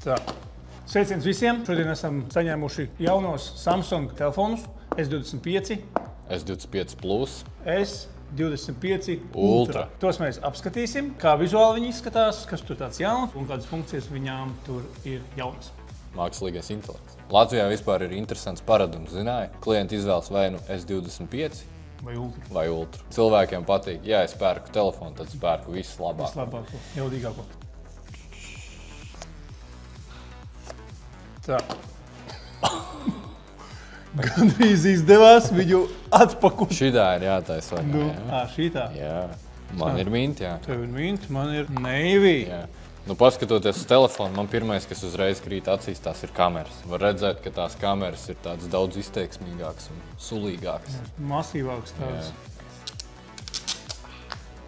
Tā. Sveiciens visiem! Šodien esam saņēmuši jaunos Samsung telefonus S25, S25 Plus, S25 Ultra. Tos mēs apskatīsim, kā vizuāli viņi izskatās, kas tur tāds jauns un kādas funkcijas viņām tur ir jaunas. Mākslīgais intelekts. Latvijā vispār ir interesants paradums, zināja? Klienti izvēlas vai nu S25 vai Ultra. Cilvēkiem patīk, ja es pērku telefonu, tad es pērku vislabāko. Vislabāko, jaudīgāko. Tā. Gandrīz izdevās viņu atpakuši. Šitā ir jātaisa vaļā, jā? Šitā. Jā. Man ir minti, jā. Tev ir minti, man ir navy. Jā. Nu, paskatoties uz telefonu, man pirmais, kas uzreiz krīt acīs, tās ir kameras. Var redzēt, ka tās kameras ir tādas daudz izteiksmīgākas un sulīgākas. Masīvākas tādas.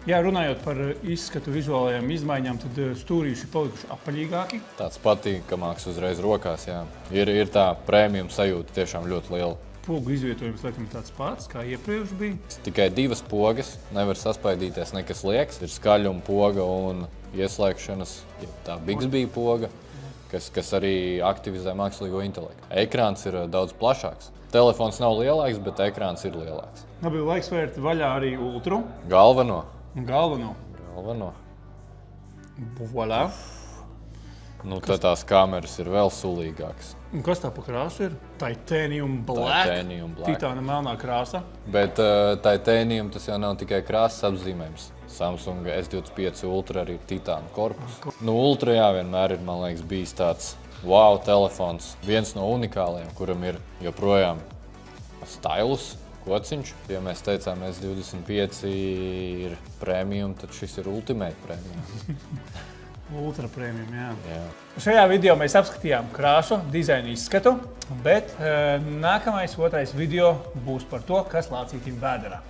Jā, runājot par izskatu vizuālajām izmaiņām, tad stūrīši palikuši apaļīgāki. Tāds patīkamāks uzreiz rokās, jā. Ir tā premium sajūta tiešām ļoti liela. Pogu izvietojums, laikam, tāds pats, kā iepriekš bija. Tikai divas pogas, nevar saspaidīties nekas liekas. Ir skaļuma poga un ieslēgšanas, tā Bixby poga, kas arī aktivizē mākslīgo intelektu. Ekrāns ir daudz plašāks. Telefons nav lielāks, bet ekrāns ir lielāks. Labi, laiks vērt vaļā arī Ultru. Galveno. Galveno. Voilà. Nu, tad tās kameras ir vēl sulīgākas. Un kas tā pa krāsu ir? Titanium Black. Titanium Black. Titāna melnā krāsa. Bet Titanium tas jau nav tikai krāsas apzīmējums. Samsung S25 Ultra arī ir titāna korpus. Nu, Ultra jā, vienmēr ir, man liekas, bijis tāds wow telefons. Viens no unikālajiem, kuram ir joprojām stylus, kociņš. Ja mēs teicām S25 ir premium, tad šis ir ultimate premium. Ultra premium, jā. Jā. Šajā video mēs apskatījām krāsu, dizainu izskatu, bet nākamais, otrais video būs par to, kas lācītim vēderā.